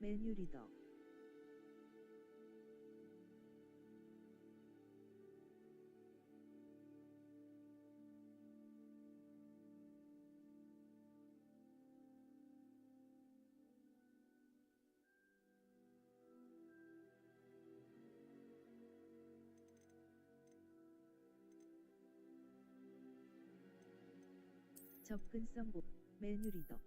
메뉴 리더. 접근성 5. 메뉴 리더.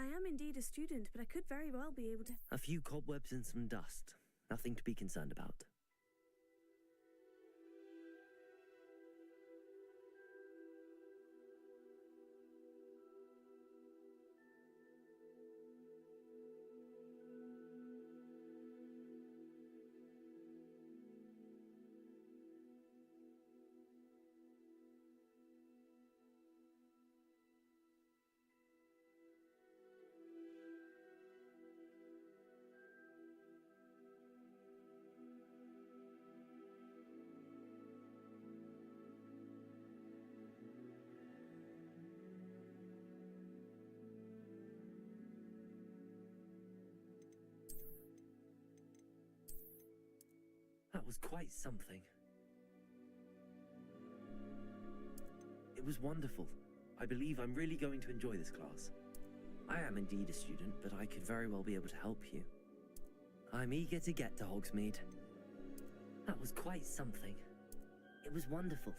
I am indeed a student, but I could very well be able to. A few cobwebs and some dust. Nothing to be concerned about. That was quite something. It was wonderful. I believe I'm really going to enjoy this class. I am indeed a student, but I could very well be able to help you. I'm eager to get to Hogsmeade. That was quite something. It was wonderful.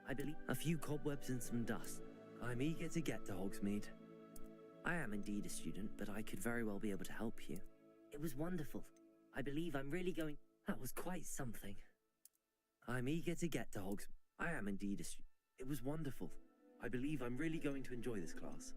I believe a few cobwebs and some dust. I'm eager to get to Hogsmeade. I am indeed a student, but I could very well be able to help you. It was wonderful. I believe I'm really going... That was quite something. I'm eager to get to Hogsmeade. I am indeed a student. It was wonderful. I believe I'm really going to enjoy this class.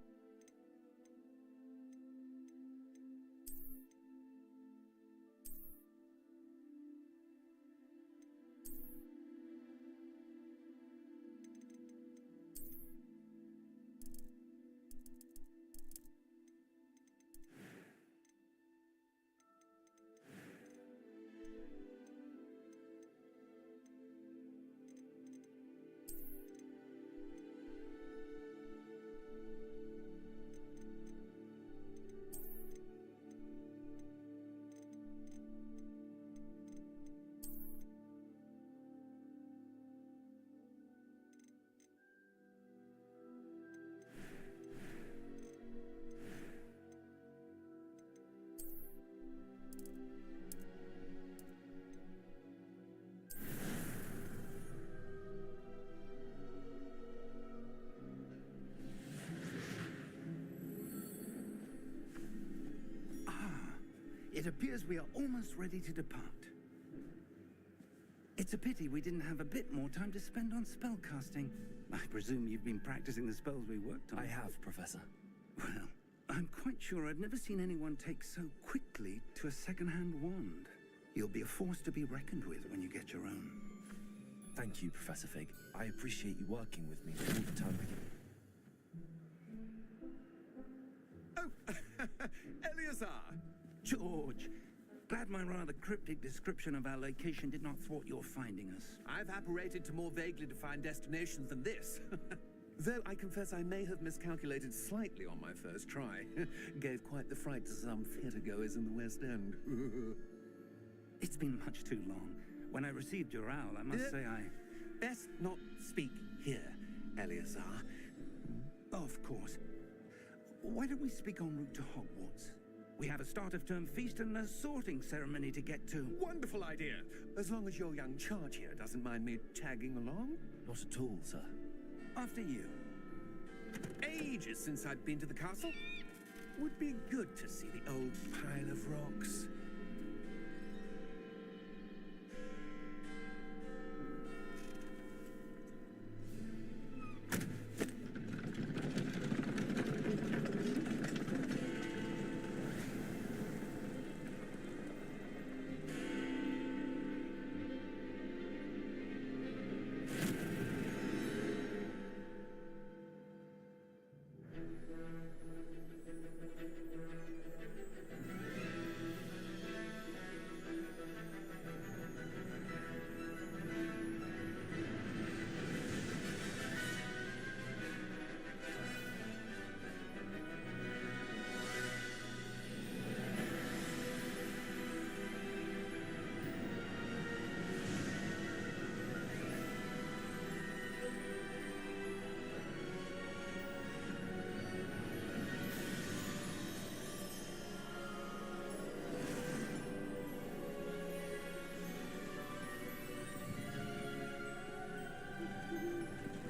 It appears we are almost ready to depart. It's a pity we didn't have a bit more time to spend on spellcasting. I presume you've been practicing the spells we worked on. I have, Professor. Well, I'm quite sure I've never seen anyone take so quickly to a second-hand wand. You'll be a force to be reckoned with when you get your own. Thank you, Professor Fig. I appreciate you working with me all the time. Oh, Eleazar! George, glad my rather cryptic description of our location did not thwart your finding us. I've apparated to more vaguely defined destinations than this. Though I confess I may have miscalculated slightly on my first try. Gave quite the fright to some theatre-goers in the West End. It's been much too long. When I received your owl, I must say I... Best not speak here, Eleazar. Of course. Why don't we speak en route to Hogwarts? We have a start-of-term feast and a sorting ceremony to get to. Wonderful idea! As long as your young charge here doesn't mind me tagging along. Not at all, sir. After you. Ages since I'd been to the castle. Would be good to see the old pile of rocks.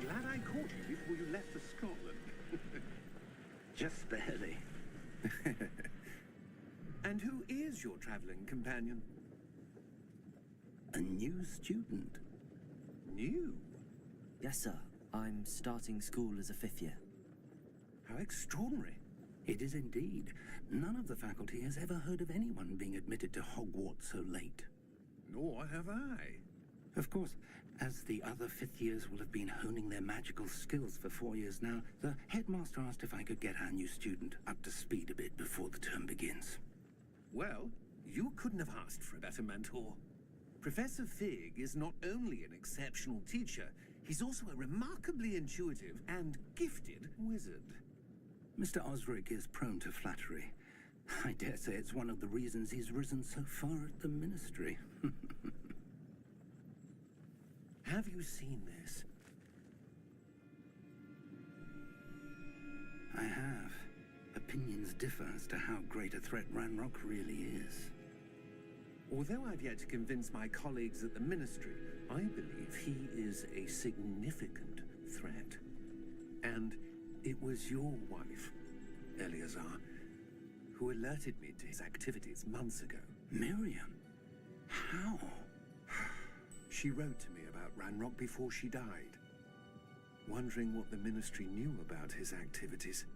Glad I caught you before you left for Scotland. Just barely. And who is your traveling companion? A new student. New? Yes, sir. I'm starting school as a 5th year. How extraordinary. It is indeed. None of the faculty has ever heard of anyone being admitted to Hogwarts so late. Nor have I. Of course, as the other 5th years will have been honing their magical skills for 4 years now, the headmaster asked if I could get our new student up to speed a bit before the term begins. Well, you couldn't have asked for a better mentor. Professor Fig is not only an exceptional teacher, he's also a remarkably intuitive and gifted wizard. Mr. Osric is prone to flattery. I dare say it's one of the reasons he's risen so far at the Ministry. Have you seen this? I have. Opinions differ as to how great a threat Ranrock really is. Although I've yet to convince my colleagues at the Ministry, I believe he is a significant threat. And it was your wife, Eleazar, who alerted me to his activities months ago. Miriam? How? She wrote to me about Ranrock before she died, wondering what the Ministry knew about his activities.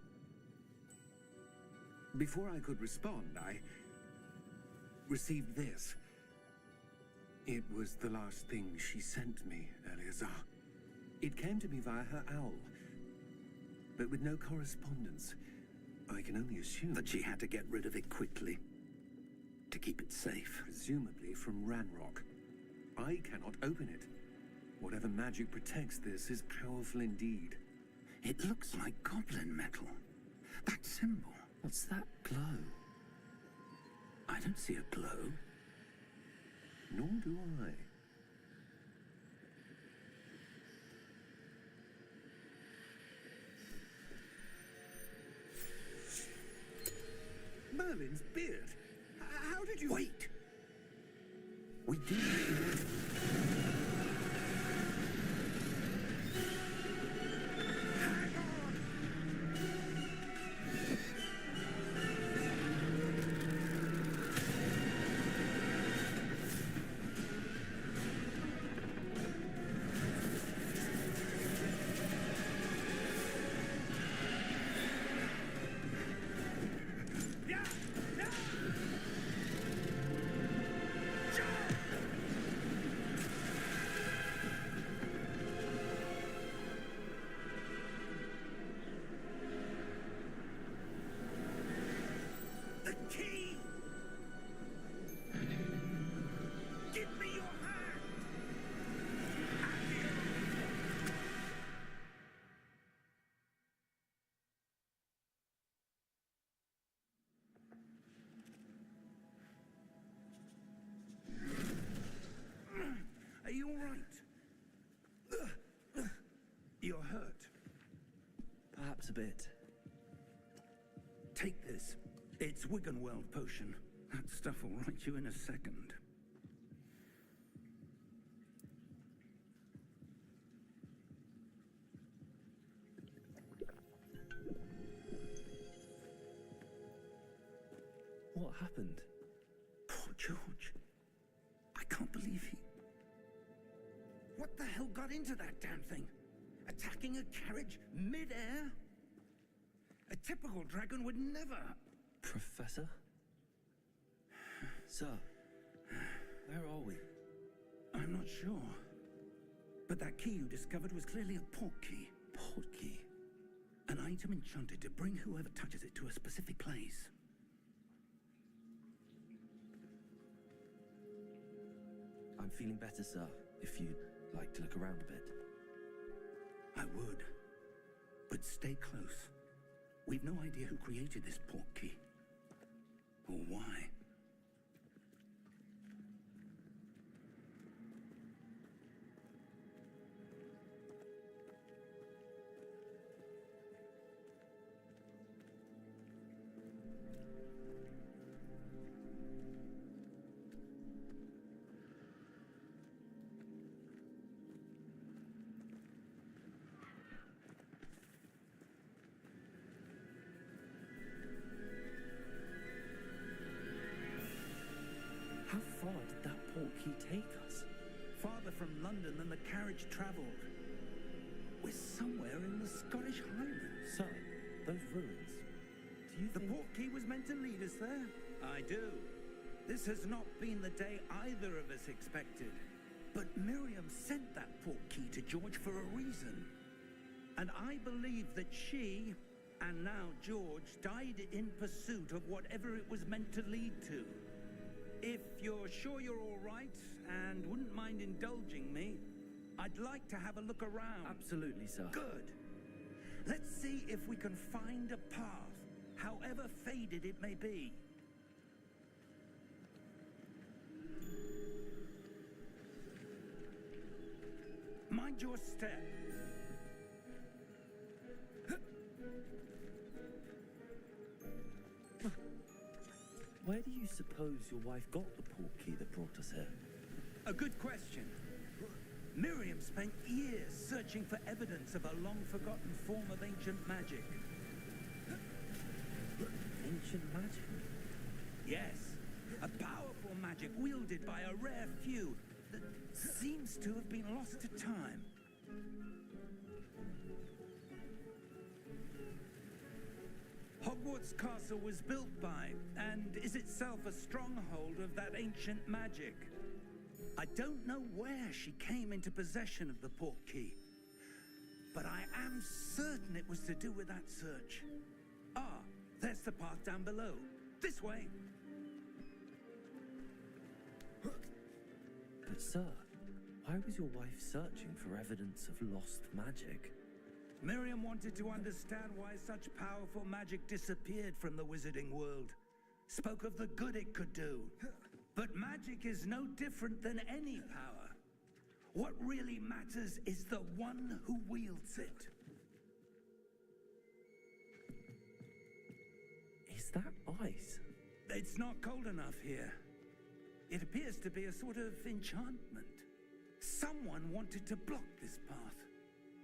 Before I could respond, I received this. It was the last thing she sent me, Eleazar. It came to me via her owl, but with no correspondence. I can only assume That she had to get rid of it quickly. To keep it safe. presumably from Ranrock. I cannot open it. Whatever magic protects this is powerful indeed. It looks like goblin metal. That symbol. What's that glow? I don't see a glow. Nor do I. Merlin's beard. How did you... Wait! We did. The key! Give me your hand! Are you all right? You're hurt. Perhaps a bit. Take this. It's Wiggenweld potion. That stuff will right you in a second. What happened? Poor George. I can't believe he... What the hell got into that damn thing? Attacking a carriage mid-air? A typical dragon would never... Professor? Sir, where are we? I'm not sure. But that key you discovered was clearly a portkey. Portkey? An item enchanted to bring whoever touches it to a specific place. I'm feeling better, sir, if you'd like to look around a bit. I would. But stay close. We've no idea who created this portkey. Or why. much travelled. We're somewhere in the Scottish Highlands. Sir, those ruins. Do you The think... portkey was meant to lead us there? I do. This has not been the day either of us expected. But Miriam sent that portkey to George for a reason. And I believe that she, and now George, died in pursuit of whatever it was meant to lead to. If you're sure you're all right and wouldn't mind indulging me, I'd like to have a look around. Absolutely, sir. Good. Let's see if we can find a path, however faded it may be. Mind your step. Where do you suppose your wife got the portkey that brought us here? A good question. Miriam spent years searching for evidence of a long-forgotten form of ancient magic. Ancient magic? Yes, a powerful magic wielded by a rare few that seems to have been lost to time. Hogwarts Castle was built by, and is itself a stronghold of that ancient magic. I don't know where she came into possession of the portkey, but I am certain it was to do with that search. Ah, there's the path down below. This way. But sir, why was your wife searching for evidence of lost magic? Miriam wanted to understand why such powerful magic disappeared from the wizarding world. Spoke of the good it could do. But magic is no different than any power. What really matters is the one who wields it. Is that ice? It's not cold enough here. It appears to be a sort of enchantment. Someone wanted to block this path.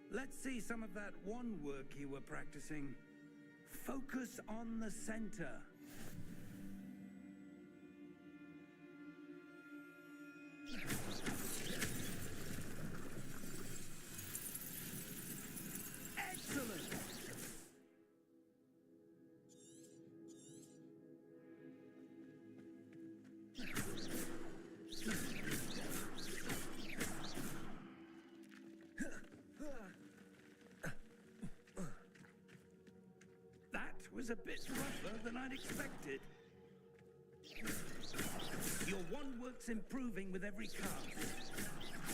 Let's see some of that wand work you were practicing. Focus on the center. Excellent! That was a bit rougher than I'd expected. Your wand work's improving with every cast.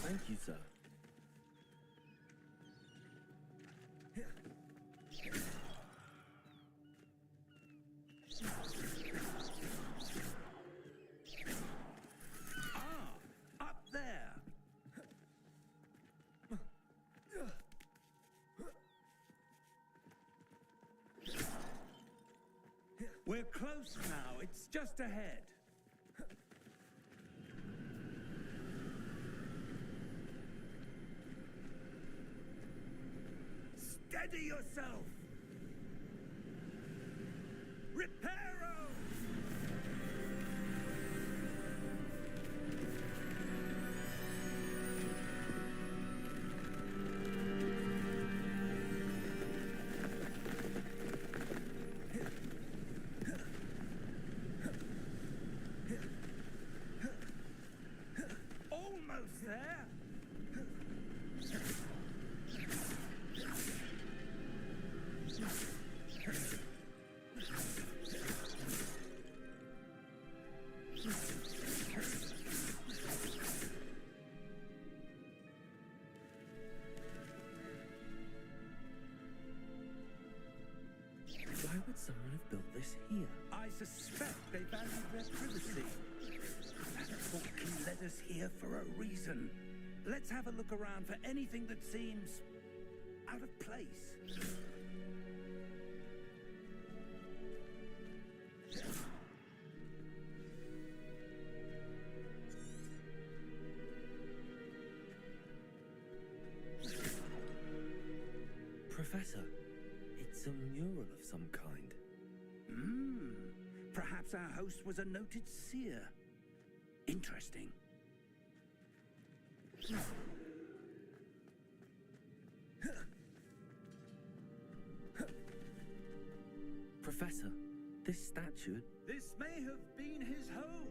Thank you, sir. Ah, up there. We're close now. It's just ahead. Steady yourself. Reparo! Almost there. Why would someone have built this here? I suspect they valued their privacy. That portkey led us here for a reason. Let's have a look around for anything that seems out of place. Professor, it's a mural of some kind. Perhaps our host was a noted seer. Professor, this statue... This may have been his home.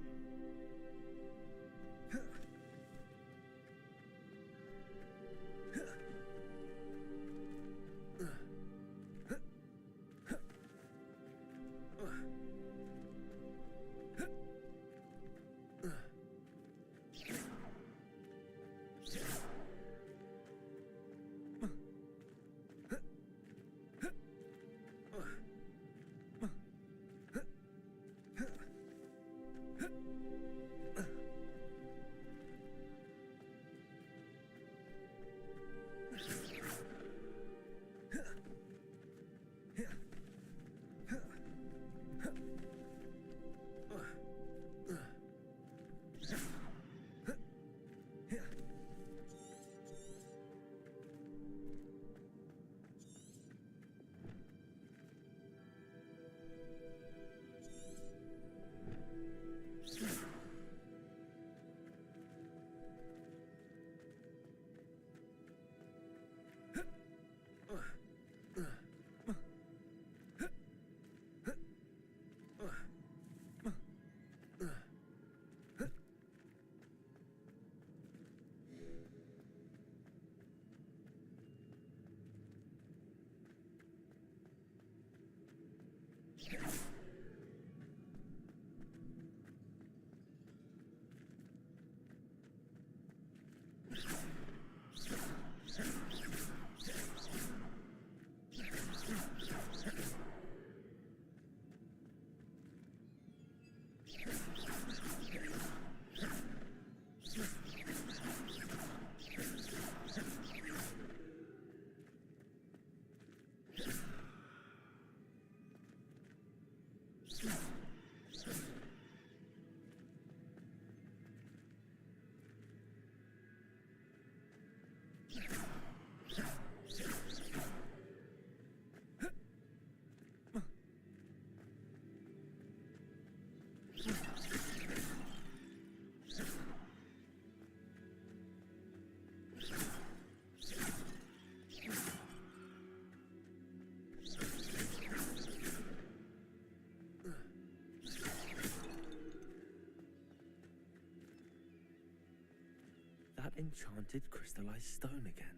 That enchanted crystallized stone again.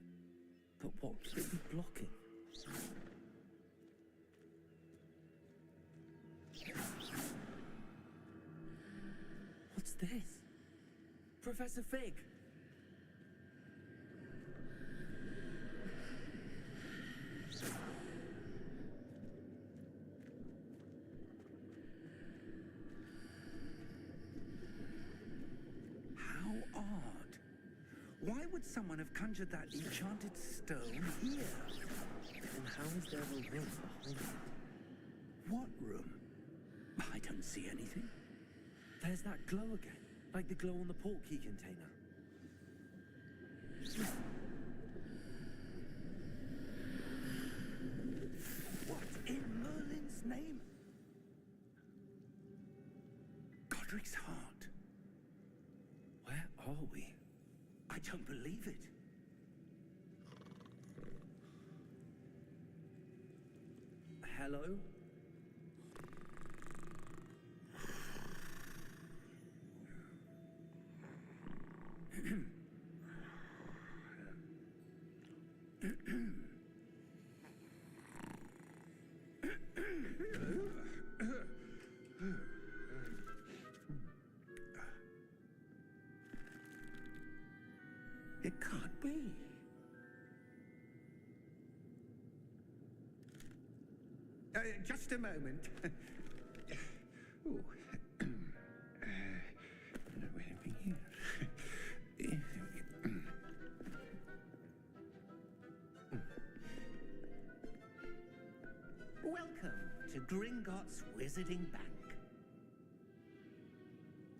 But what could it be blocking? What's this? Professor Fig! How odd. Why would someone have conjured that enchanted stone here? And how is there a room behind it? What room? I don't see anything. There's that glow again, like the glow on the portkey container. What in Merlin's name? Godric's heart. Where are we? I don't believe it. Hello? It can't be. Just a moment. Ooh. Anything here? Welcome to Gringotts Wizarding Bank.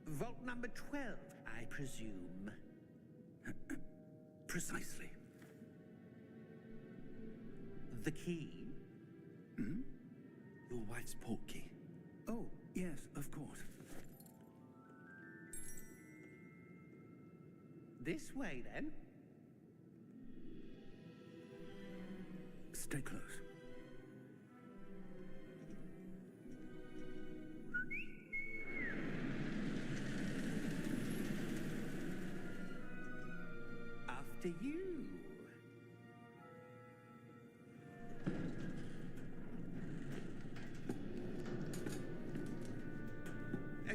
Vault number 12, I presume. Precisely. The key? Hmm? Your wife's portkey. Oh, yes, of course. This way, then. Stay close. after you.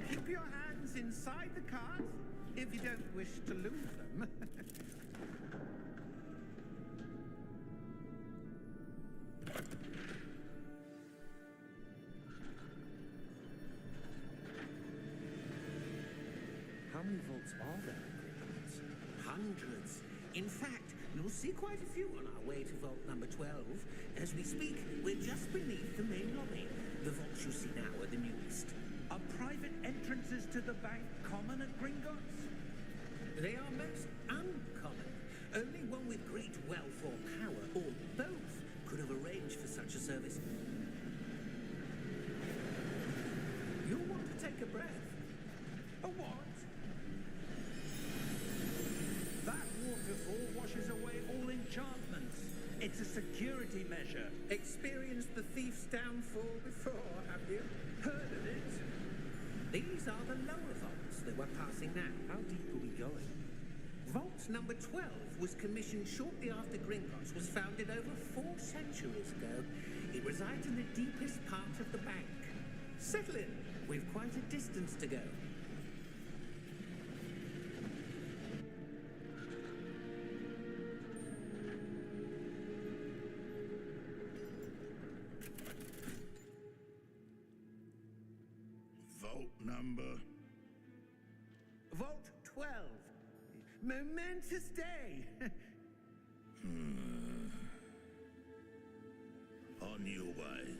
Keep your hands inside the cart if you don't wish to lose them. How many vaults are there in Gringotts? Hundreds. In fact, you'll see quite a few on our way to vault number 12. As we speak, we're just beneath the main lobby. The vaults you see now are the newest. Are private entrances to the bank common at Gringotts? They are most uncommon. Only one with great wealth or power, or both, could have arranged for such a service. You'll want to take a breath. A what? That waterfall washes away all enchantments. It's a security measure. Experienced the thief's downfall before, have you? Heard of it? These are the lower vaults that we're passing now. How deep are we going? Vault number 12 was commissioned shortly after Gringotts was founded over 4 centuries ago. It resides in the deepest part of the bank. Settle in. We've quite a distance to go. Vault number? Vault 12. Momentous day. On your way.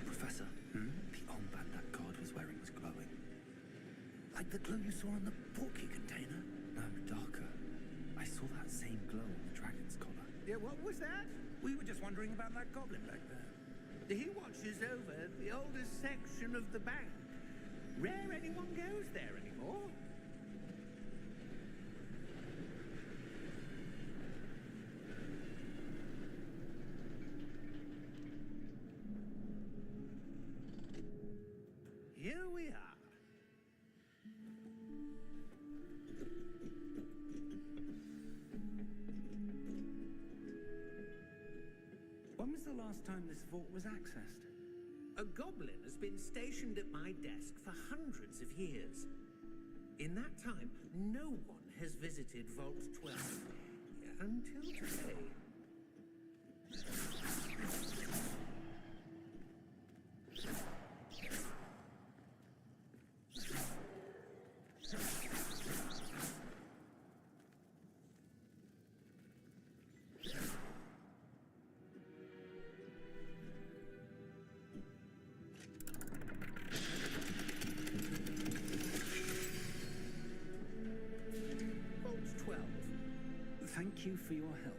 Professor, the armband that guard was wearing was glowing. Like the glow you saw on the porky container? No, darker. I saw that same glow on the dragon's collar. Yeah, what was that? We were just wondering about that goblin back there. He watches over the oldest section of the bank. Rare anyone goes there anymore. Here we are. When was the last time this vault was accessed? A goblin has been stationed at my desk for hundreds of years. In that time, no one has visited Vault 12 until today. Vault 12. Thank you for your help.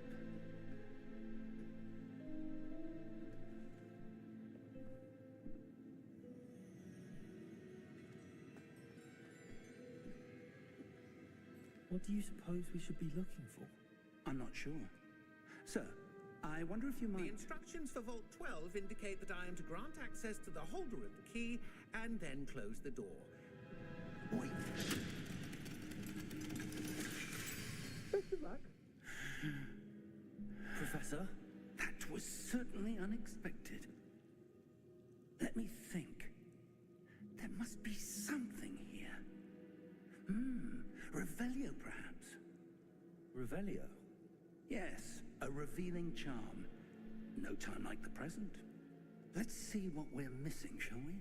What do you suppose we should be looking for? I'm not sure. Sir, I wonder if you The might... instructions for Vault 12 indicate that I am to grant access to the holder of the key and then close the door. Wait. Best of luck. Professor? That was certainly unexpected. Let me think. There must be something here. Revelio, perhaps. Revelio? Yes, a revealing charm. No time like the present. Let's see what we're missing, shall we?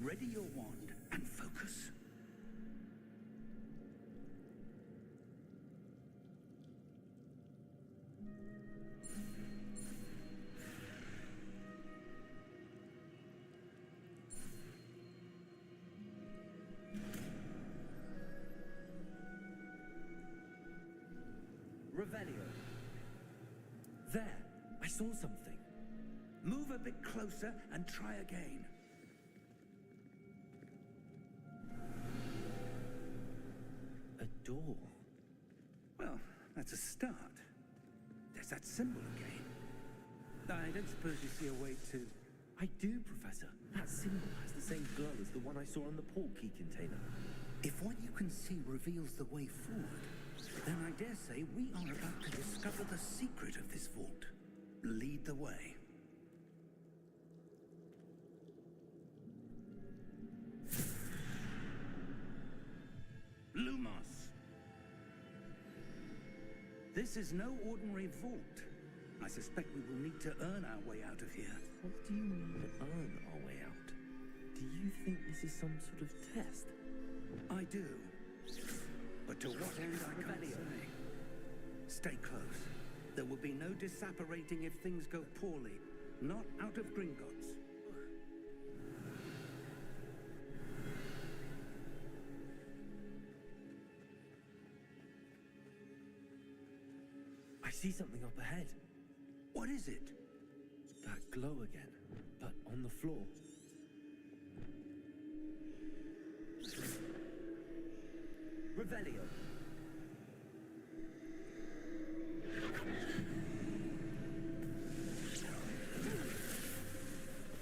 Ready your wand and focus. Revelio. There, I saw something. Move a bit closer and try again. door. Well, that's a start. There's that symbol again. I don't suppose you see a way to... I do, Professor. That symbol has the same glow as the one I saw on the port key container. If what you can see reveals the way forward, then I dare say we are about to discover the secret of this vault. Lead the way. Lumos! This is no ordinary vault. I suspect we will need to earn our way out of here. What do you mean, earn our way out? Do you think this is some sort of test? I do. But to what end I can't say. Stay close. There will be no disapparating if things go poorly. Not out of Gringotts. I see something up ahead. What is it? That glow again, but on the floor. Revelio.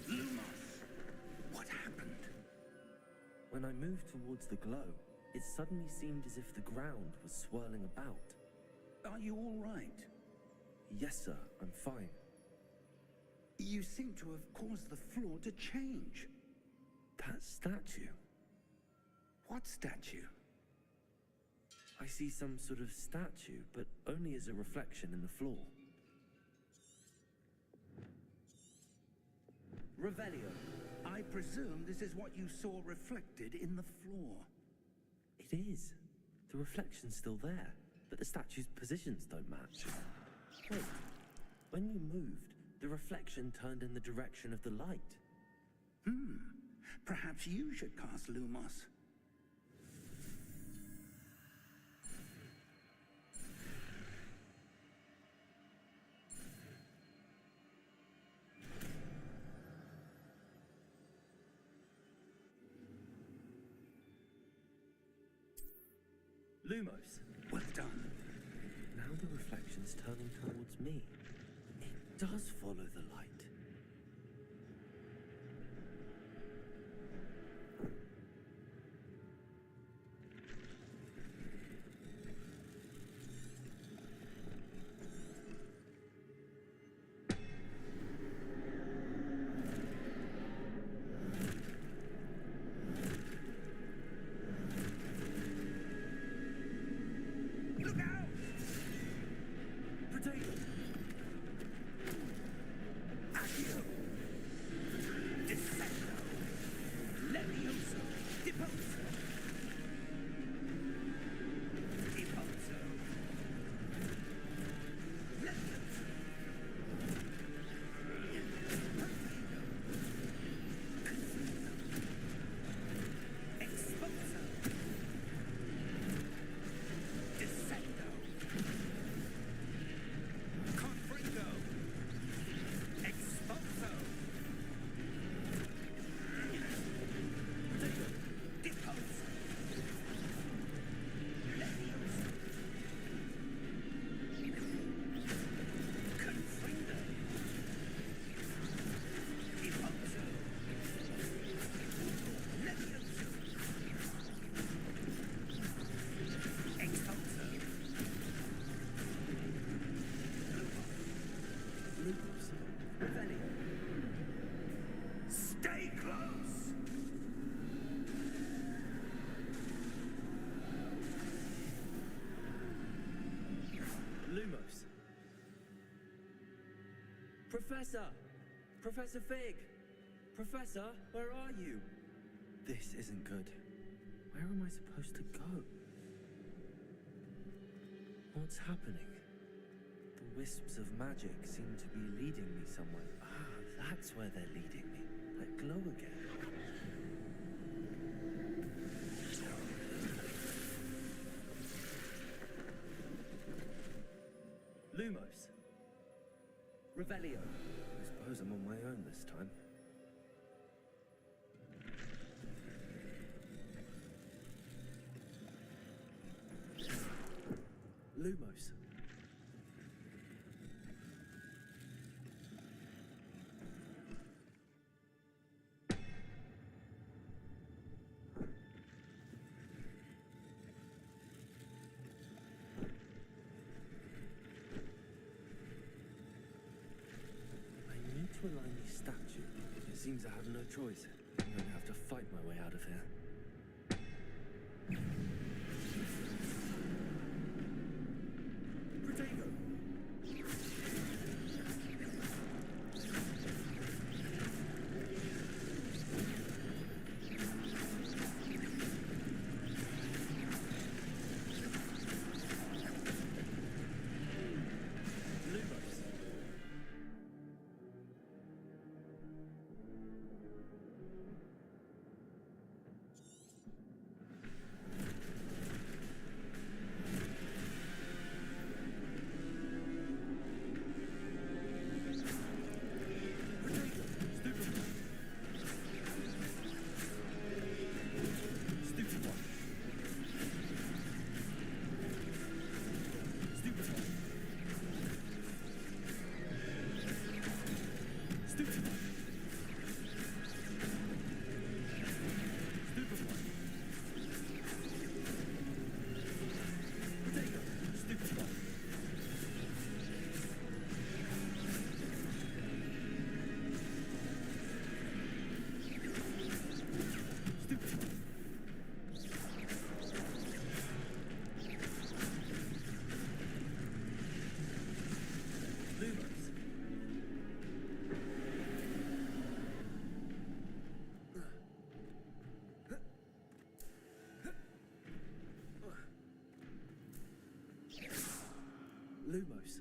Lumos! What happened? When I moved towards the glow, it suddenly seemed as if the ground was swirling about. Are you all right? Yes, sir, I'm fine. You seem to have caused the floor to change. That statue. What statue? I see some sort of statue, but only as a reflection in the floor. Revelio. I presume this is what you saw reflected in the floor. It is. The reflection's still there, but the statue's positions don't match. Wait, when you moved, the reflection turned in the direction of the light. Perhaps you should cast Lumos. Lumos. Well done. Now the reflection's turning towards me. It does follow the light. Look out! Potato! Accio! Descendo! Levioso! Deposo! Deposo! Levioso! Exposo! Descendo! Confringo! Exposo! Potato! Deposo! Levioso! Confringo! Deposo! Levioso! Exposo! Lumos. Revelio. Stay close! Lumos. Professor! Professor Fig! Professor, where are you? This isn't good. Where am I supposed to go? What's happening? The wisps of magic seem to be leading me somewhere. Ah, that's where they're leading me. That glow again. Lumos. Revelio. I suppose I'm on my own this time. Lumos. I need to align these statues. It seems I have no choice. I'm going to have to fight my way out of here. Protego! Lumos. Lumos.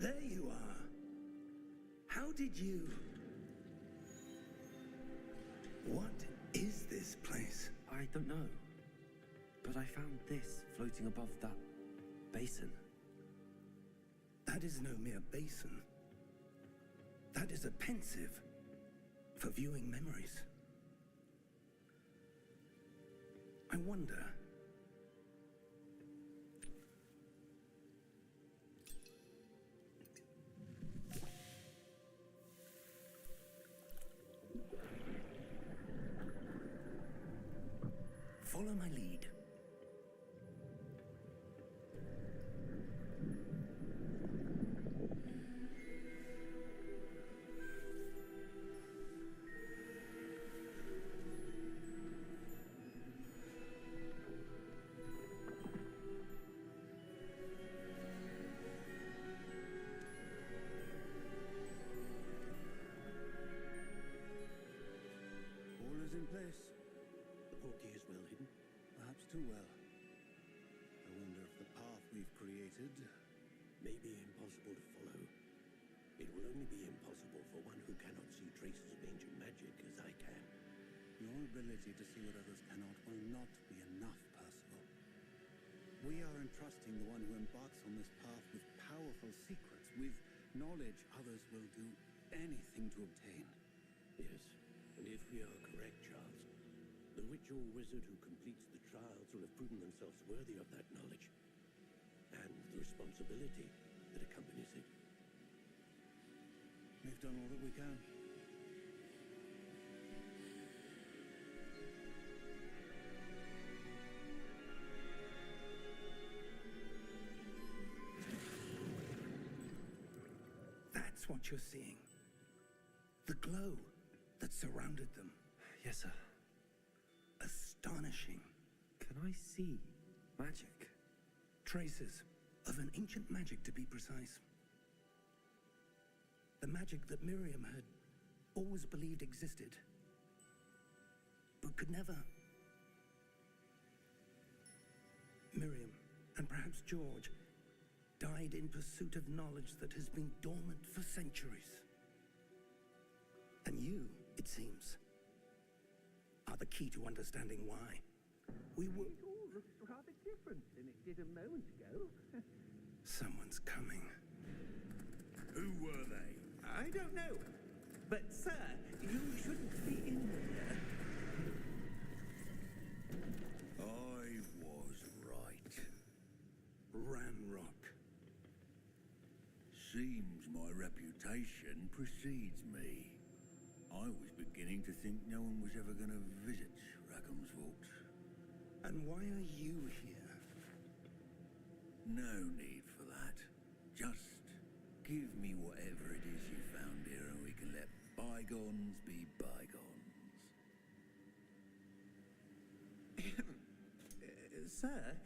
There you are. How did you... What is this place? I don't know. But I found this floating above that basin. That is no mere basin. That is a pensive for viewing memories. I wonder... Follow my lead. All is in place. The portkey is well hidden, perhaps too well. I wonder if the path we've created may be impossible to follow. It will only be impossible for one who cannot see traces of ancient magic as I can. Your ability to see what others cannot will not be enough, Percival. We are entrusting the one who embarks on this path with powerful secrets, with Knowledge others will do anything to obtain. Yes, and if we are correct, Charles, the witch or wizard who completes the trials will have proven themselves worthy of that knowledge, and the responsibility that accompanies it. We've done all that we can. That's what you're seeing. The glow that surrounded them. Yes, sir. Astonishing. Can I see magic? Traces of an ancient magic, to be precise. The magic that Miriam had always believed existed, but could never. Miriam, and perhaps George, died in pursuit of knowledge that has been dormant for centuries. And you, it seems, are the key to understanding why. We were... It all looks rather different than it did a moment ago. Someone's coming. Who were they? I don't know. But, sir, you shouldn't be in here. I was right. Ranrock. Seems my reputation precedes me. I was beginning to think no one was ever going to visit Rackham's vault. And why are you here? No need for that. Just give me whatever it is you found here and we can let bygones be bygones. Sir,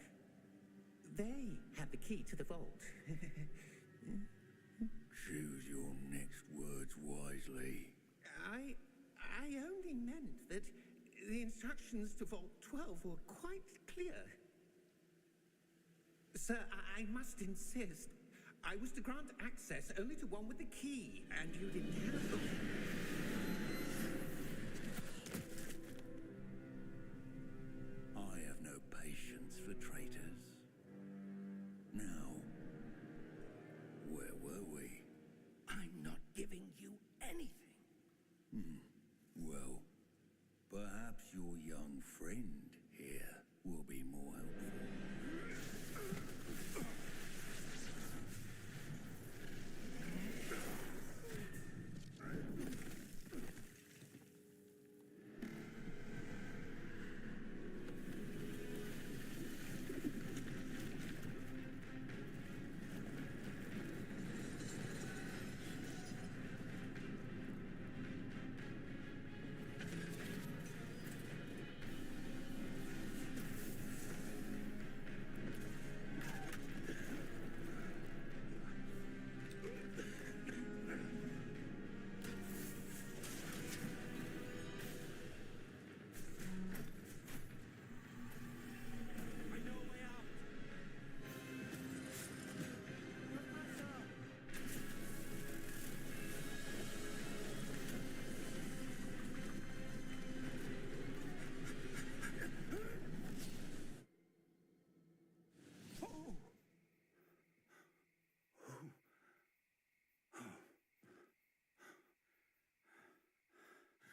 they have the key to the vault. Choose your next words wisely. I only meant that the instructions to Vault 12 were quite clear. Sir, I must insist. I was to grant access only to one with the key, and you didn't have them. I have no patience for traitors. Now, where were we? I'm not giving you anything. Well, perhaps your young friend here will be more helpful.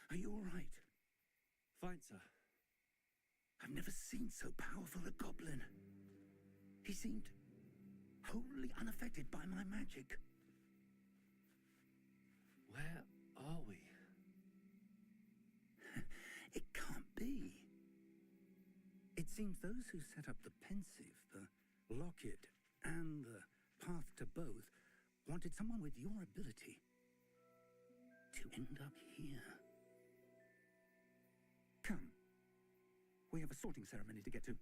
Are you all right? Fine, sir. I've never seen so powerful a goblin. He seemed wholly unaffected by my magic. Where are we? It can't be. It seems those who set up the Pensieve, the Locket, and the Path to Both wanted someone with your ability to end up here. Come. We have a sorting ceremony to get to.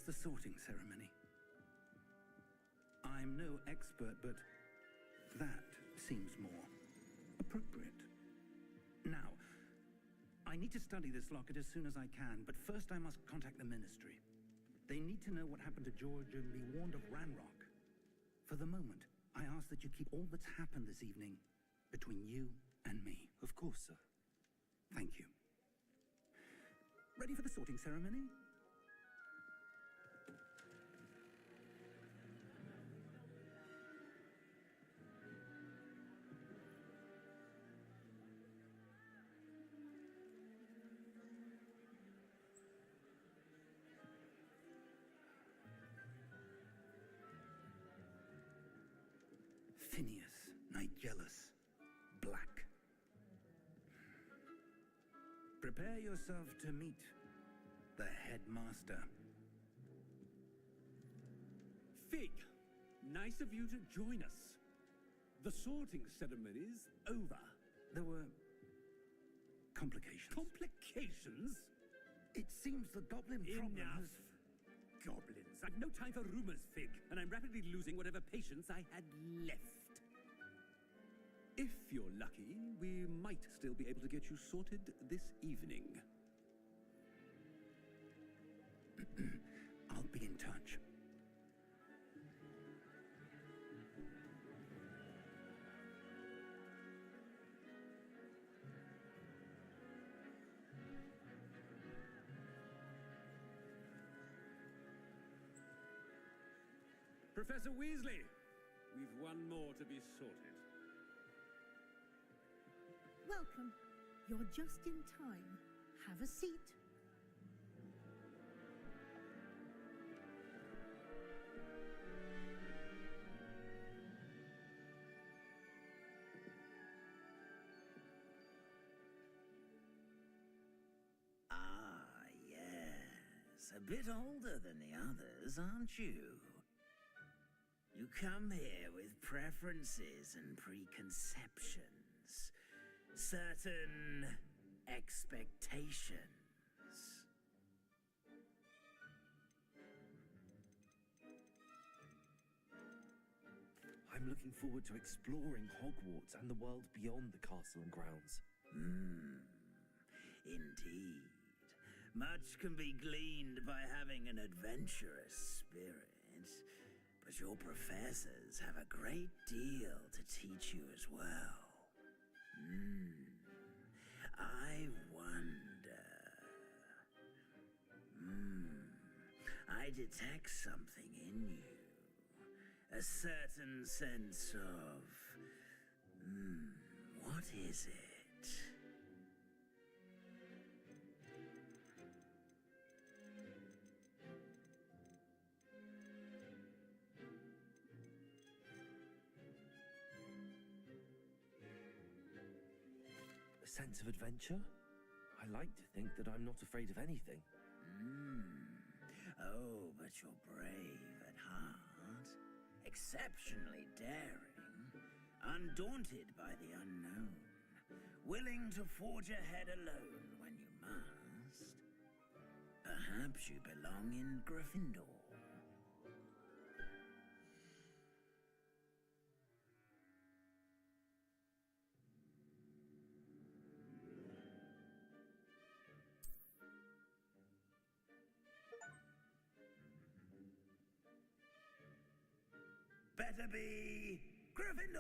the sorting ceremony. I'm no expert, but that seems more appropriate. Now, I need to study this locket as soon as I can, but first I must contact the Ministry. They need to know what happened to George and be warned of Ranrock. For the moment, I ask that you keep all that's happened this evening between you and me. Of course, sir. Thank you. Ready for the sorting ceremony? Phineas, Nigellus, Black. Prepare yourself to meet the headmaster. Fig, nice of you to join us. The sorting ceremony's over. There were complications. Complications? It seems the goblin problem Enough. has... Goblins. I've no time for rumors, Fig, and I'm rapidly losing whatever patience I had left. If you're lucky, we might still be able to get you sorted this evening. I'll be in touch. Professor Weasley, we've one more to be sorted. Welcome. You're just in time. Have a seat. Ah, yes. A bit older than the others, aren't you? You come here with preferences and preconceptions. Certain expectations. I'm looking forward to exploring Hogwarts and the world beyond the castle and grounds. Indeed. Much can be gleaned by having an adventurous spirit. But your professors have a great deal to teach you as well. I wonder... I detect something in you. A certain sense of... what is it? A sense of adventure? I like to think that I'm not afraid of anything. Oh, but you're brave at heart. Exceptionally daring. Undaunted by the unknown. Willing to forge ahead alone when you must. Perhaps you belong in Gryffindor. Better be Gryffindor!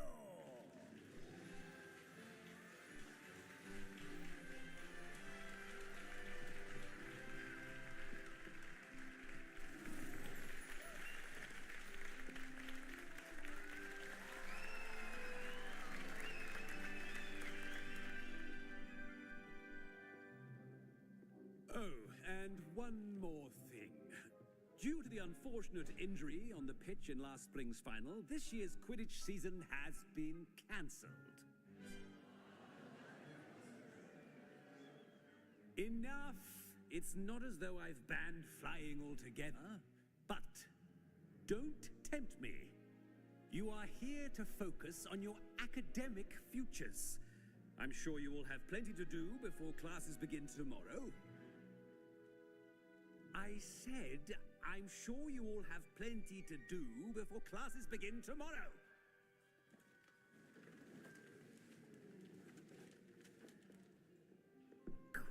Oh, and one more thing. Due to the unfortunate injury on the pitch in last spring's final, this year's Quidditch season has been cancelled. Enough! It's not as though I've banned flying altogether, but don't tempt me. You are here to focus on your academic futures. I'm sure you will have plenty to do before classes begin tomorrow. I said I'm sure you all have plenty to do before classes begin tomorrow.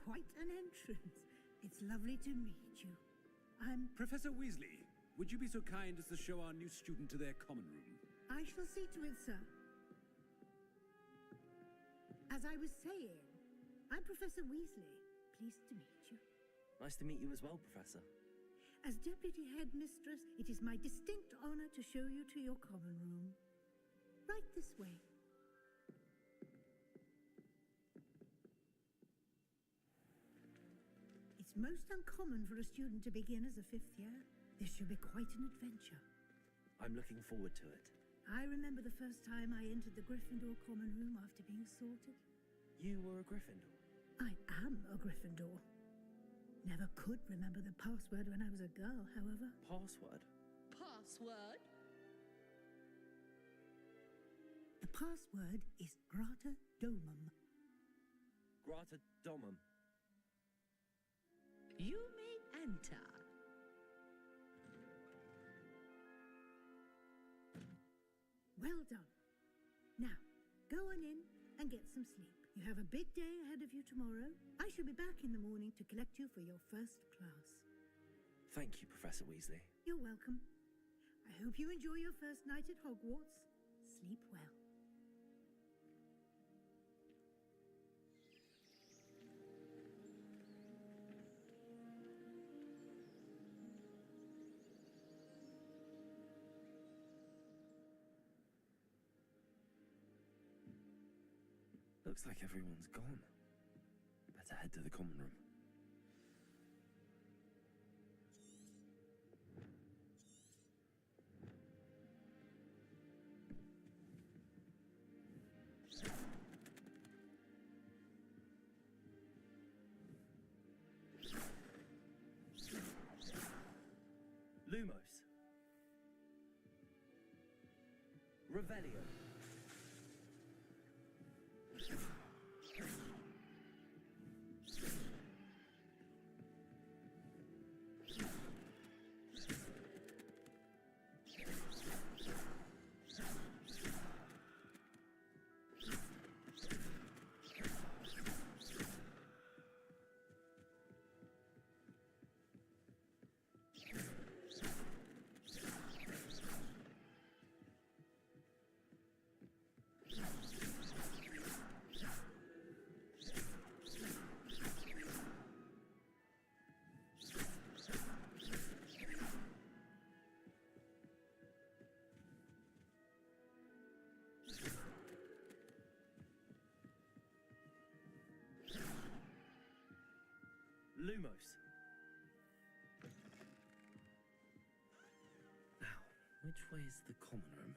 Quite an entrance. It's lovely to meet you. I'm... Professor Weasley, would you be so kind as to show our new student to their common room? I shall see to it, sir. As I was saying, I'm Professor Weasley. Pleased to meet you. Nice to meet you as well, Professor. As Deputy Headmistress, it is my distinct honor to show you to your common room. Right this way. It's most uncommon for a student to begin as a fifth year. This should be quite an adventure. I'm looking forward to it. I remember the first time I entered the Gryffindor common room after being sorted. You were a Gryffindor? I am a Gryffindor. Never could remember the password when I was a girl, however. Password? Password? The password is Grata Domum. Grata Domum. You may enter. Well done. Now, go on in and get some sleep. You have a big day ahead of you tomorrow. I shall be back in the morning to collect you for your first class. Thank you, Professor Weasley. You're welcome. I hope you enjoy your first night at Hogwarts. Sleep well. Looks like everyone's gone. Better head to the common room. Lumos. Revelio. Lumos. Now, which way is the common room?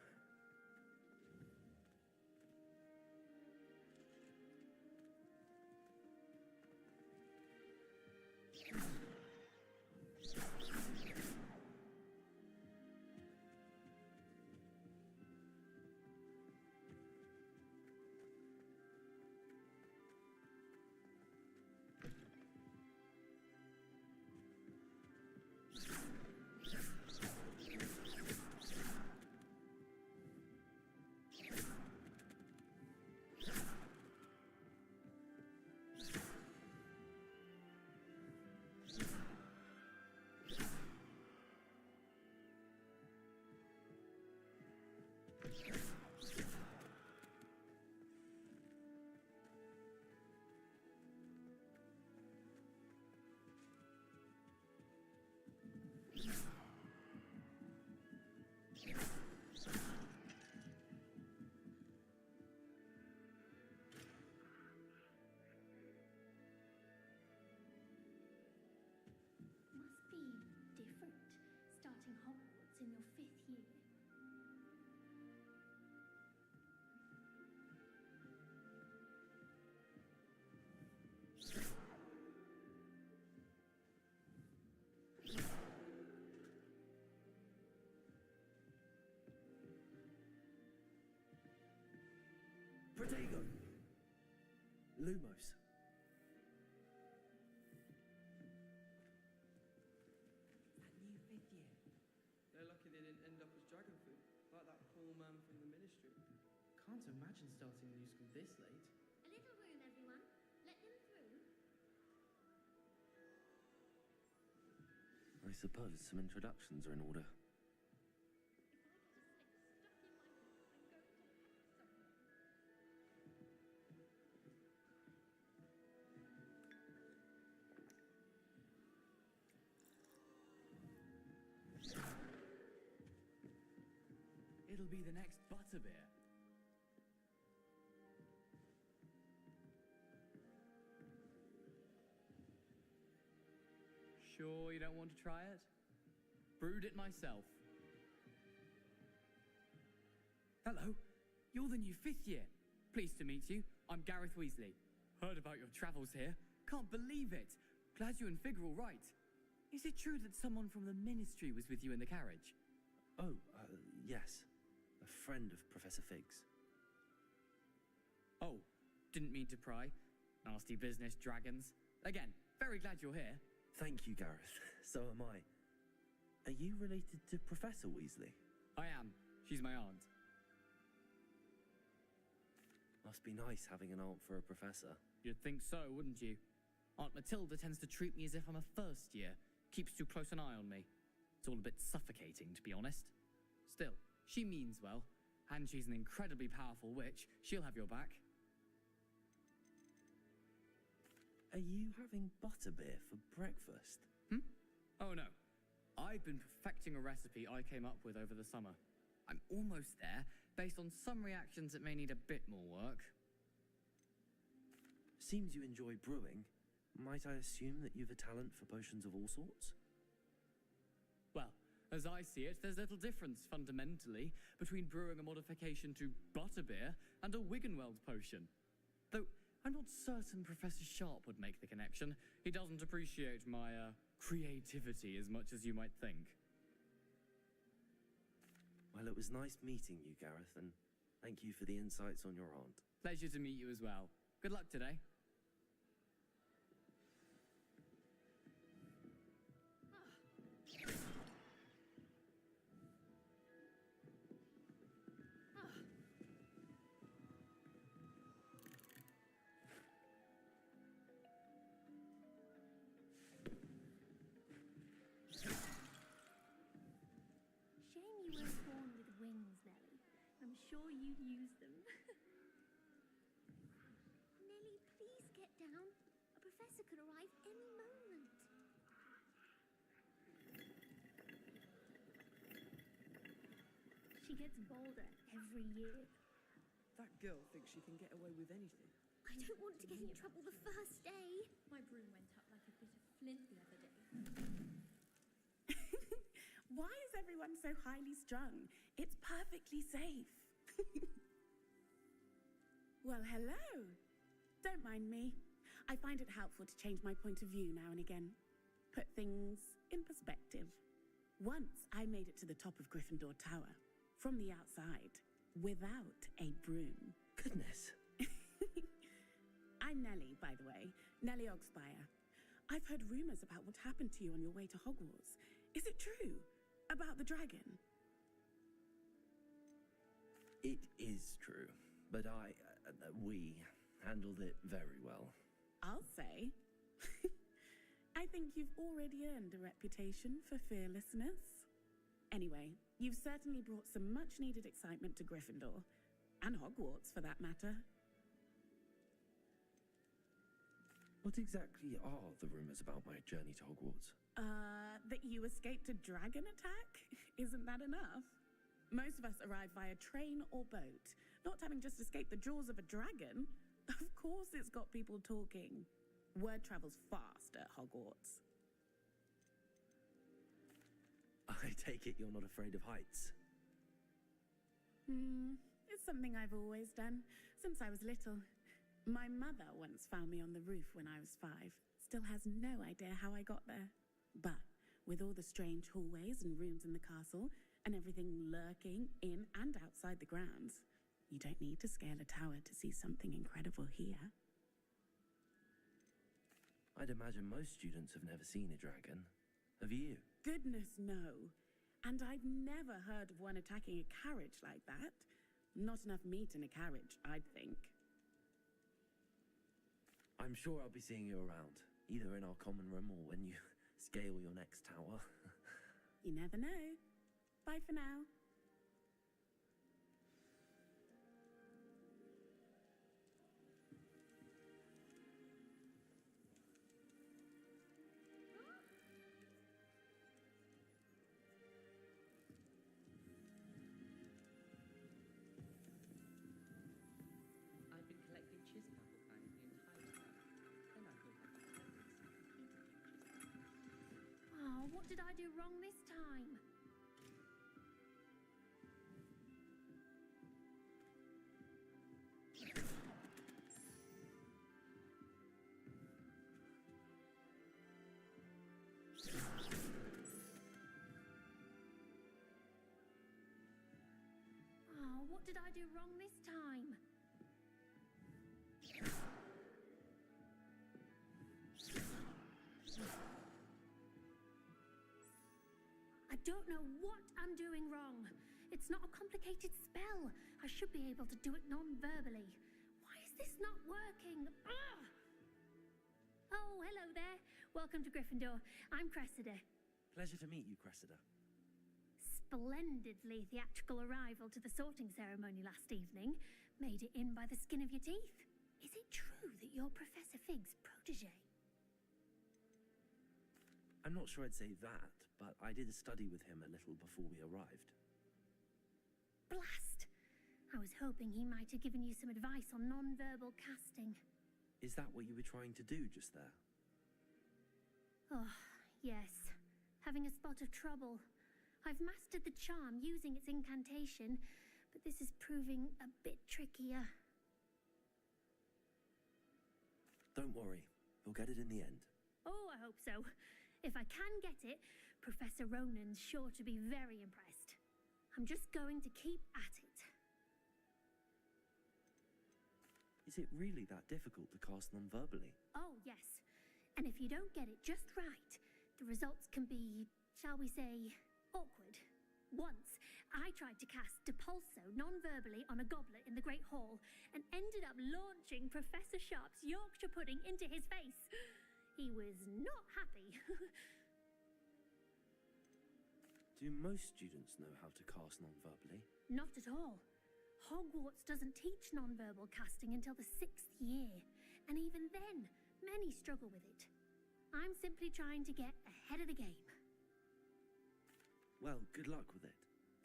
Must be different, starting Hogwarts in your 5th year. Protego. Lumos. dragon food, like that poor man from the ministry. Can't imagine starting a new school this late. A little room, everyone. Let them through. I suppose some introductions are in order. It'll be the next Butterbeer. Sure you don't want to try it? Brewed it myself. Hello, you're the new 5th year. Pleased to meet you. I'm Gareth Weasley. Heard about your travels here. Can't believe it. Glad you and Fig are all right. Is it true that someone from the ministry was with you in the carriage? Oh, yes. A friend of Professor Fig's. Oh, didn't mean to pry. Nasty business, dragons. Again, very glad you're here. Thank you, Gareth. So am I. Are you related to Professor Weasley? I am. She's my aunt. Must be nice having an aunt for a professor. You'd think so, wouldn't you? Aunt Matilda tends to treat me as if I'm a first year. Keeps too close an eye on me. It's all a bit suffocating, to be honest. Still, she means well, and she's an incredibly powerful witch. She'll have your back. Are you having butterbeer for breakfast? Oh no. I've been perfecting a recipe I came up with over the summer. I'm almost there, based on some reactions that may need a bit more work. Seems you enjoy brewing. Might I assume that you've a talent for potions of all sorts? Well, as I see it, there's little difference, fundamentally, between brewing a modification to butterbeer and a Wiggenweld potion. Though, I'm not certain Professor Sharp would make the connection. He doesn't appreciate my, creativity as much as you might think. Well, it was nice meeting you, Gareth, and thank you for the insights on your aunt. Pleasure to meet you as well. Good luck today. Shame you weren't born with wings, Nellie. I'm sure you'd use them. Nellie, please get down. A professor could arrive any moment. She gets bolder every year. That girl thinks she can get away with anything. I don't want to get in trouble the first day. My broom went up like a bit of flint the other day. Why is everyone so highly strung? It's perfectly safe. Well, hello. Don't mind me. I find it helpful to change my point of view now and again. Put things in perspective. Once I made it to the top of Gryffindor Tower, from the outside, without a broom. Goodness. I'm Nellie, by the way. Nellie Ogspire. I've heard rumors about what happened to you on your way to Hogwarts. Is it true? About the dragon? It is true, but we handled it very well. I'll say. I think you've already earned a reputation for fearlessness. Anyway, you've certainly brought some much-needed excitement to Gryffindor. And Hogwarts, for that matter. What exactly are the rumors about my journey to Hogwarts? That you escaped a dragon attack? Isn't that enough? Most of us arrive via train or boat. Not having just escaped the jaws of a dragon. Of course it's got people talking. Word travels fast at Hogwarts. I take it you're not afraid of heights? It's something I've always done, since I was little. My mother once found me on the roof when I was 5. Still has no idea how I got there. But with all the strange hallways and rooms in the castle, and everything lurking in and outside the grounds, you don't need to scale a tower to see something incredible here. I'd imagine most students have never seen a dragon. Have you? Goodness, no. And I've never heard of one attacking a carriage like that. Not enough meat in a carriage, I'd think. I'm sure I'll be seeing you around, either in our common room or when you scale your next tower. You never know. Bye for now. I've been collecting chisapple fangs the entire time. Then I thought I'd Oh, what did I do wrong this time? Oh, what did I do wrong this time? I don't know what I'm doing wrong. It's not a complicated spell. I should be able to do it non-verbally. Why is this not working? Ugh! Oh, hello there. Welcome to Gryffindor. I'm Cressida. Pleasure to meet you, Cressida. Splendidly theatrical arrival to the sorting ceremony last evening. Made it in by the skin of your teeth. Is it true that you're Professor Fig's protege? I'm not sure I'd say that, but I did study with him a little before we arrived. Blast! I was hoping he might have given you some advice on non-verbal casting. Is that what you were trying to do just there? Oh, yes. Having a spot of trouble. I've mastered the charm using its incantation, but this is proving a bit trickier. Don't worry, you'll get it in the end. Oh, I hope so. If I can get it, Professor Ronan's sure to be very impressed. I'm just going to keep at it. Is it really that difficult to cast non-verbally? Oh, yes. And if you don't get it just right, the results can be, shall we say, awkward. Once, I tried to cast Depulso non-verbally on a goblet in the Great Hall and ended up launching Professor Sharp's Yorkshire pudding into his face. He was not happy. Do most students know how to cast non-verbally? Not at all. Hogwarts doesn't teach non-verbal casting until the 6th year, and even then, many struggle with it. I'm simply trying to get ahead of the game. Well, good luck with it.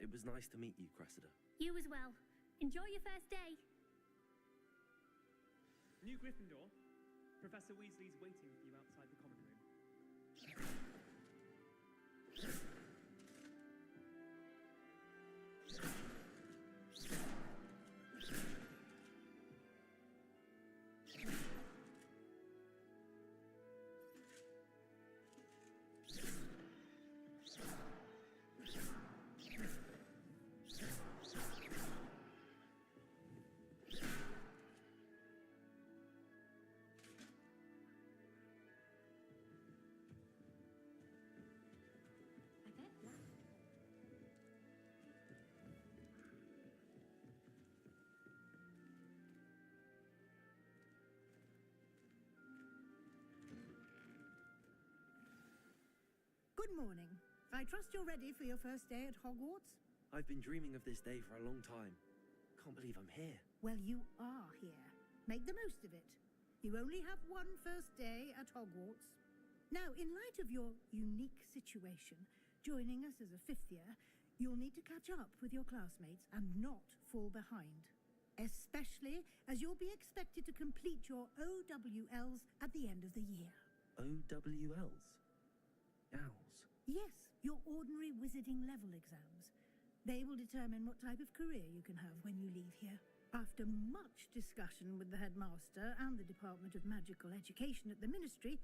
It was nice to meet you, Cressida. You as well. Enjoy your first day. New Gryffindor, Professor Weasley's waiting for you outside the common room. Good morning. I trust you're ready for your first day at Hogwarts? I've been dreaming of this day for a long time. Can't believe I'm here. Well, you are here. Make the most of it. You only have one first day at Hogwarts. Now, in light of your unique situation, joining us as a 5th year, you'll need to catch up with your classmates and not fall behind. Especially as you'll be expected to complete your OWLs at the end of the year. OWLs? Owls? Yes, your ordinary wizarding level exams. They will determine what type of career you can have when you leave here. After much discussion with the headmaster and the Department of Magical Education at the Ministry,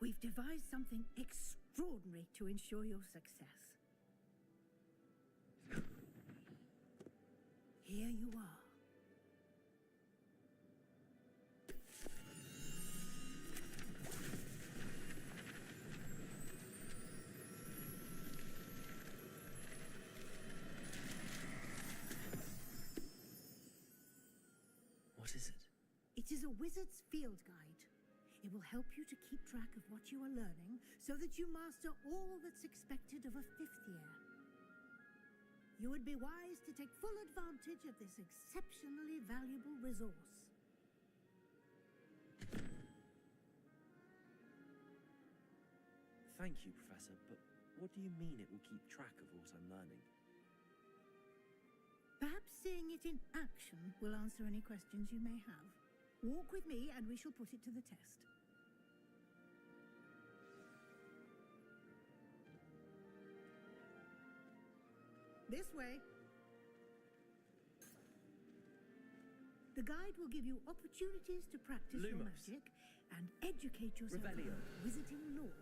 we've devised something extraordinary to ensure your success. Here you are. a wizard's field guide. It will help you to keep track of what you are learning so that you master all that's expected of a 5th year. You would be wise to take full advantage of this exceptionally valuable resource. Thank you, Professor, but what do you mean it will keep track of what I'm learning? Perhaps seeing it in action will answer any questions you may have. Walk with me and we shall put it to the test. This way. The guide will give you opportunities to practice your Lumos. magic and educate yourself Revelio. about wizarding lore.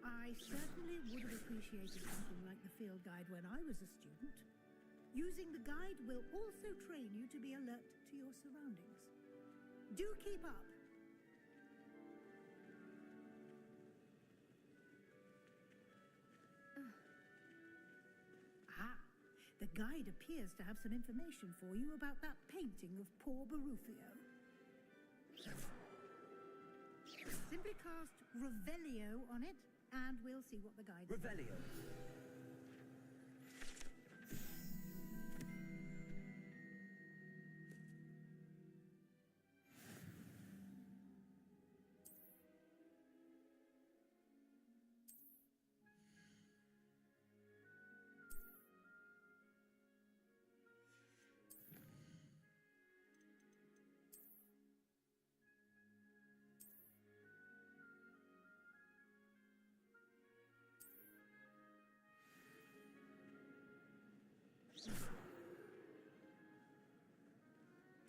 I certainly would have appreciated something like the field guide when I was a student. Using the guide will also train you to be alert to your surroundings. Do keep up. The guide appears to have some information for you about that painting of poor Barufio. Simply cast Revelio on it, and we'll see what the guide says. Revelio.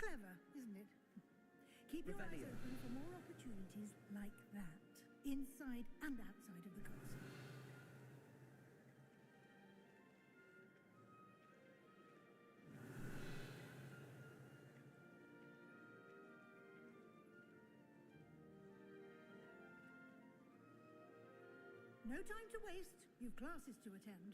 Clever, isn't it? Keep your eyes Revelio. open for more opportunities like that, inside and outside of the castle. No time to waste. You've classes to attend.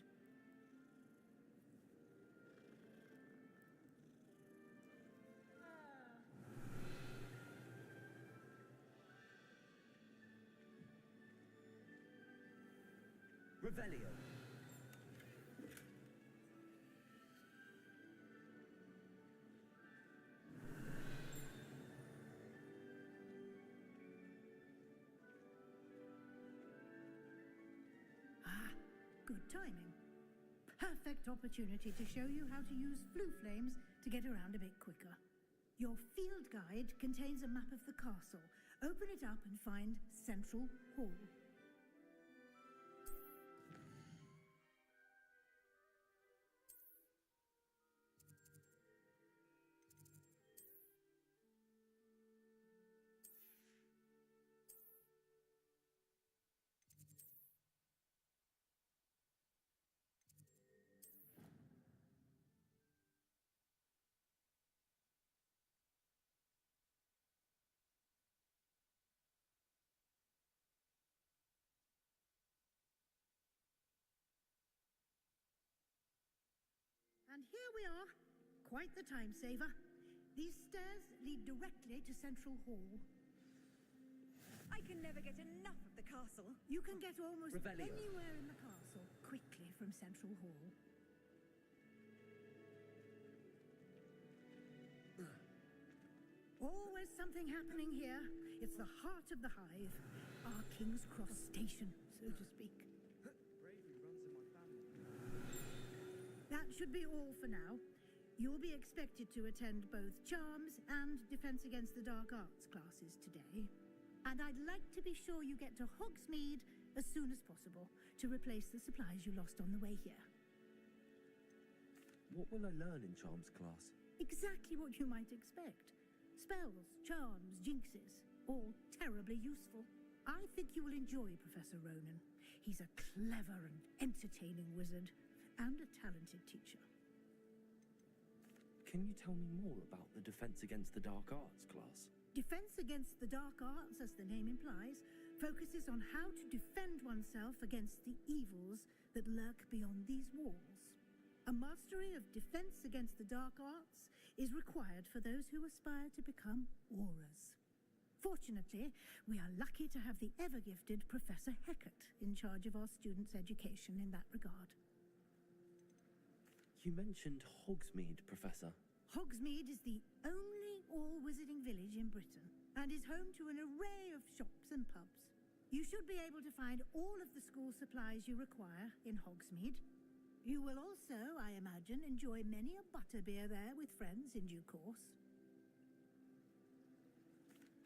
Revelio. Good timing. Perfect opportunity to show you how to use flue flames to get around a bit quicker. Your field guide contains a map of the castle. Open it up and find Central Hall. And here we are. Quite the time saver. These stairs lead directly to Central Hall. I can never get enough of the castle. You can get almost Revelio. anywhere in the castle quickly from Central Hall. Always something happening here. It's the heart of the hive. Our King's Cross station, so to speak. Bravery runs in my family. That should be all for now. You'll be expected to attend both Charms and Defense Against the Dark Arts classes today. And I'd like to be sure you get to Hogsmeade as soon as possible to replace the supplies you lost on the way here. What will I learn in Charms class? Exactly what you might expect. Spells, charms, jinxes, all terribly useful. I think you will enjoy Professor Ronan. He's a clever and entertaining wizard, and a talented teacher. Can you tell me more about the Defense Against the Dark Arts class? Defense Against the Dark Arts, as the name implies, focuses on how to defend oneself against the evils that lurk beyond these walls. A mastery of defense against the dark arts is required for those who aspire to become auras. Fortunately, we are lucky to have the ever-gifted Professor Hecat in charge of our students' education in that regard. You mentioned Hogsmeade, Professor. Hogsmeade is the only all-wizarding village in Britain and is home to an array of shops and pubs. You should be able to find all of the school supplies you require in Hogsmeade. You will also, I imagine, enjoy many a butterbeer there with friends in due course.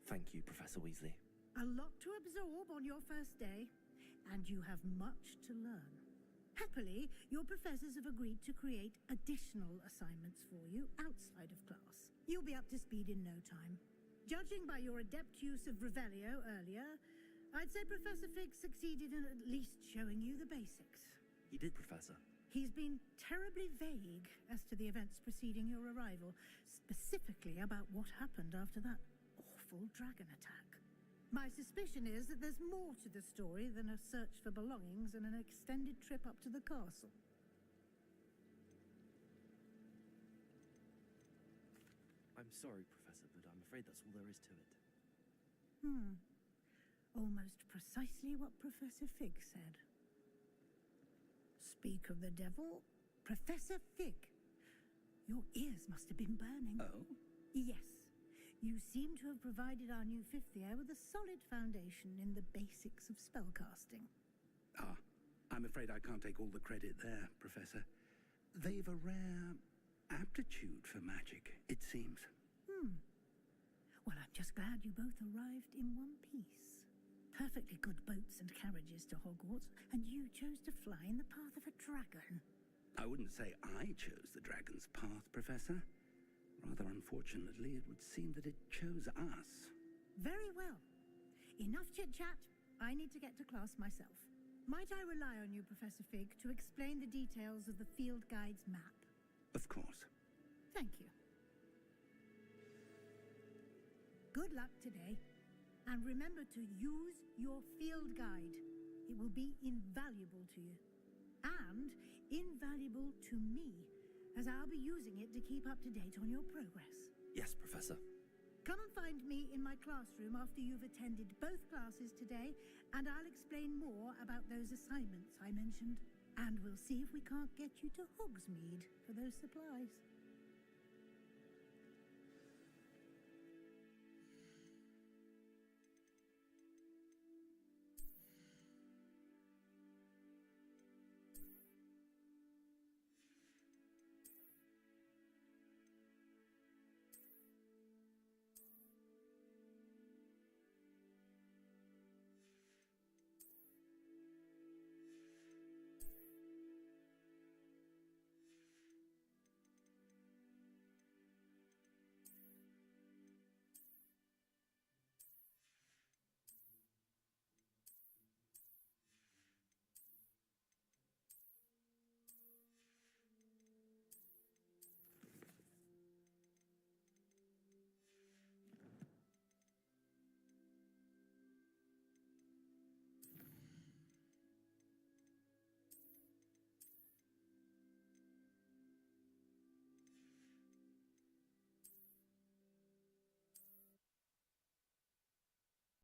Thank you, Professor Weasley. A lot to absorb on your first day, and you have much to learn. Happily, your professors have agreed to create additional assignments for you outside of class. You'll be up to speed in no time. Judging by your adept use of Revelio earlier, I'd say Professor Fig succeeded in at least showing you the basics. He did, Professor. He's been terribly vague as to the events preceding your arrival, specifically about what happened after that awful dragon attack. My suspicion is that there's more to the story than a search for belongings and an extended trip up to the castle. I'm sorry, Professor, but I'm afraid that's all there is to it. Almost precisely what Professor Fig said. Speak of the devil, Professor Fig. Your ears must have been burning. Oh? Yes. You seem to have provided our new fifth year with a solid foundation in the basics of spellcasting. I'm afraid I can't take all the credit there, Professor. They've a rare aptitude for magic, it seems. Well, I'm just glad you both arrived in one piece. Perfectly good boats and carriages to Hogwarts, and you chose to fly in the path of a dragon. I wouldn't say I chose the dragon's path, Professor. Rather unfortunately, it would seem that it chose us. Very well. Enough chit-chat. I need to get to class myself. Might I rely on you, Professor Fig, to explain the details of the field guide's map? Of course. Thank you. Good luck today. And remember to use your field guide. It will be invaluable to you. And invaluable to me, as I'll be using it to keep up to date on your progress. Yes, Professor. Come and find me in my classroom after you've attended both classes today, and I'll explain more about those assignments I mentioned. And we'll see if we can't get you to Hogsmeade for those supplies.